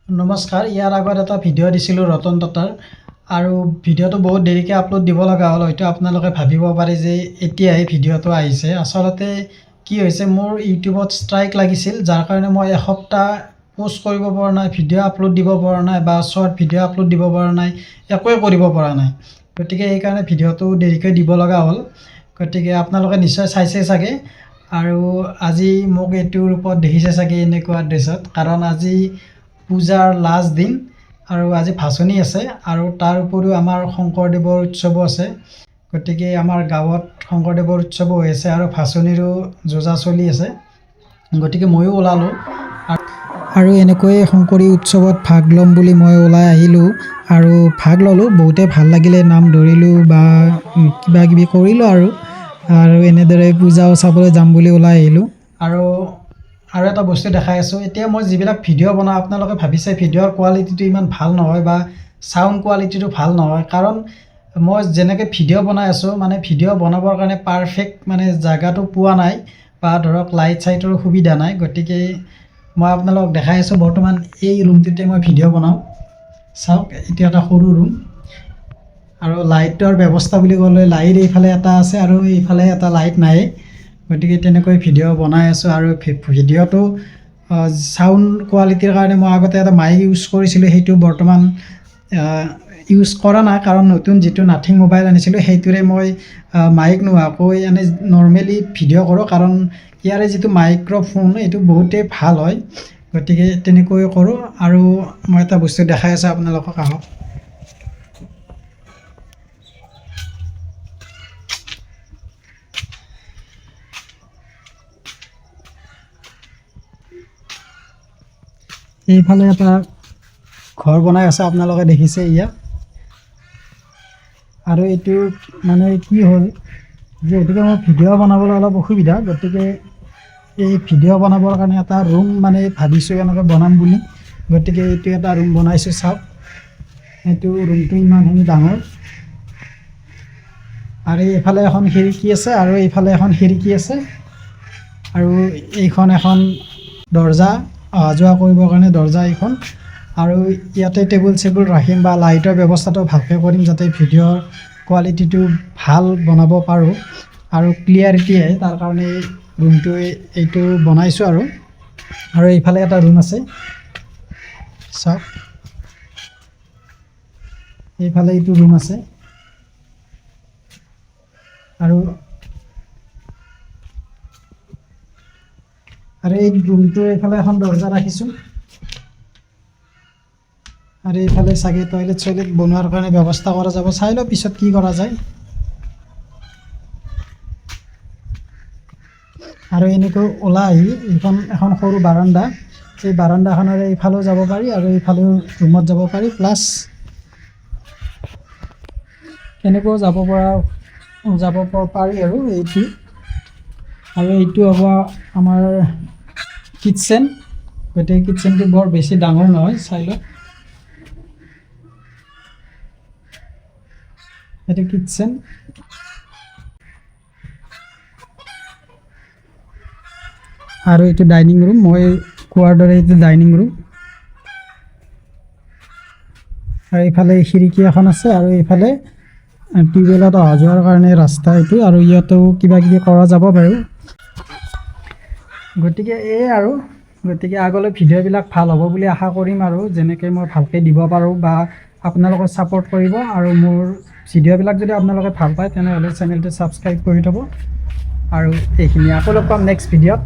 नमस्कार यार आगत এটা ভিডিঅ' দিছিলোঁ ৰতন টাটাৰ আৰু ভিডিঅ'টো বহুত দেৰিকৈ আপলোড দিব লগা হ'ল হয়তো আপোনালোকে ভাবিব পাৰে যে এতিয়াই ভিডিঅ'টো আহিছে আসলতে কি হৈছে মোৰ ইউটিউবত ষ্ট্ৰাইক লাগিছিল যাৰ কাৰণে মই এসপ্তাহ পোষ্ট কৰিব পৰা নাই ভিডিঅ' আপলোড দিব পৰা নাই বা শৰ্ট ভিডিঅ' আপলোড দিব পৰা নাই একোৱে কৰিব পৰা নাই গতিকে এই কাৰণে ভিডিঅ'টো দেৰিকৈ দিব লগা হ'ল গতিকে আপোনালোকে নিশ্চয় চাইছে চাগে আৰু আজি মোক এইটোৰ ওপৰত দেখিছে চাগে এনেকুৱা ড্ৰেছত কাৰণ আজি পূজাৰ লাষ্ট দিন আৰু আজি ভাচনি আছে আৰু তাৰ উপৰিও আমাৰ শংকৰদেৱৰ উৎসৱো আছে গতিকে আমাৰ গাঁৱত শংকৰদেৱৰ উৎসৱো হৈ আছে আৰু ভাচনিৰো যোজা চলি আছে গতিকে ময়ো ওলালোঁ আৰু এনেকৈ শংকৰী উৎসৱত ভাগ ল'ম বুলি মই ওলাই আহিলোঁ আৰু ভাগ ল'লোঁ বহুতে ভাল লাগিলে নাম ধৰিলোঁ বা কিবা কিবি কৰিলোঁ আৰু এনেদৰে পূজাও চাবলৈ যাম বুলি ওলাই আহিলোঁ আৰু এটা বস্তু দেখাই আছোঁ এতিয়া মই যিবিলাক ভিডিঅ' বনাওঁ আপোনালোকে ভাবিছে ভিডিঅ'ৰ কোৱালিটিটো ইমান ভাল নহয় বা সাউণ্ড কোৱালিটিটো ভাল নহয় কাৰণ মই যেনেকৈ ভিডিঅ' বনাই আছোঁ মানে ভিডিঅ' বনাবৰ কাৰণে পাৰফেক্ট মানে জাগাটো পোৱা নাই বা ধৰক লাইট চাইটৰ সুবিধা নাই গতিকে মই আপোনালোকক দেখাই আছোঁ বৰ্তমান এই ৰুমটোতে মই ভিডিঅ' বনাওঁ চাওক এইটো এটা সৰু ৰুম আৰু লাইটৰ ব্যৱস্থা বুলি ক'লে লাইট এইফালে এটা আছে আৰু এইফালে এটা লাইট নাই গতিকে তেনেকৈ ভিডিঅ' বনাই আছোঁ আৰু ভিডিঅ'টো সাউণ্ড কোৱালিটিৰ কাৰণে মই আগতে এটা মাইক ইউজ কৰিছিলোঁ সেইটো বৰ্তমান ইউজ কৰা নাই কাৰণ নতুন যিটো নাথিং মোবাইল আনিছিলোঁ সেইটোৰে মই মাইক নোহোৱাকৈ এনে নৰ্মেলি ভিডিঅ' কৰোঁ কাৰণ ইয়াৰে যিটো মাইক্ৰ'ফোন এইটো বহুতেই ভাল হয় গতিকে তেনেকৈ কৰোঁ আৰু মই এটা বস্তু দেখাই আছোঁ আপোনালোকক আহক এইফালে এটা ঘৰ বনাই আছে আপোনালোকে দেখিছে ইয়াত আৰু এইটো মানে কি হ'ল যিহেতুকে মই ভিডিঅ' বনাবলৈ অলপ অসুবিধা গতিকে এই ভিডিঅ' বনাবৰ কাৰণে এটা ৰুম মানে ভাবিছোঁ এনেকৈ বনাম বুলি গতিকে এইটো এটা ৰুম বনাইছোঁ চাওক এইটো ৰুমটো ইমানখিনি ডাঙৰ আৰু এইফালে এখন খিৰিকী আছে আৰু এইফালে এখন খিৰিকী আছে আৰু এইখন এখন দৰ্জা অহা যোৱা কৰিবৰ কাৰণে দৰ্জা এইখন আৰু ইয়াতে টেবুল চেবুল ৰাখিম বা লাইটৰ ব্যৱস্থাটো ভালকৈ কৰিম যাতে ভিডিঅ'ৰ কোৱালিটিটো ভাল বনাব পাৰোঁ আৰু ক্লিয়াৰিটি আহে তাৰ কাৰণে ৰুমটো এইটো বনাইছোঁ আৰু এইফালে এটা ৰুম আছে চাওক এইফালে এইটো ৰুম আছে আৰু এই ৰুমটো এইফালে এখন দৰ্জা ৰাখিছোঁ আৰু এইফালে চাগে টয়লেট চয়লেট বনোৱাৰ কাৰণে ব্যৱস্থা কৰা যাব চাই লওঁ পিছত কি কৰা যায় আৰু এনেকৈ ওলাই আহি এইখন এখন সৰু বাৰাণ্ডা এই বাৰাণ্ডাখনেৰে এইফালেও যাব পাৰি আৰু এইফালেও ৰুমত যাব পাৰি প্লাছ এনেকৈও যাব পাৰি আৰু এইটো হ'ব আমাৰ কিটচেন গতিকে কিটচেনটো বৰ বেছি ডাঙৰ নহয় চাই লওক এইটো কিটচেন আৰু এইটো ডাইনিং ৰুম মই কোৱাৰ দৰে এইটো ডাইনিং ৰুম আৰু এইফালে খিৰিকী এখন আছে আৰু এইফালে টিউবৱেলত অহা যোৱাৰ কাৰণে ৰাস্তা এইটো আৰু ইয়াতো কিবা কিবি কৰা যাব বাৰু গতিকে গতিকে আগলৈ ভিডিঅ'বিলাক ভাল হ'ব বুলি আশা কৰিম আৰু যেনেকৈ মই ভালকৈ দিব পাৰোঁ বা আপোনালোকে ছাপোৰ্ট কৰিব আৰু মোৰ ভিডিঅ'বিলাক যদি আপোনালোকে ভাল পায় তেনেহ'লে চেনেলটো ছাবস্ক্ৰাইব কৰি থ'ব আৰু এইখিনি আকৌ লগ পাম নেক্সট ভিডিঅ'ত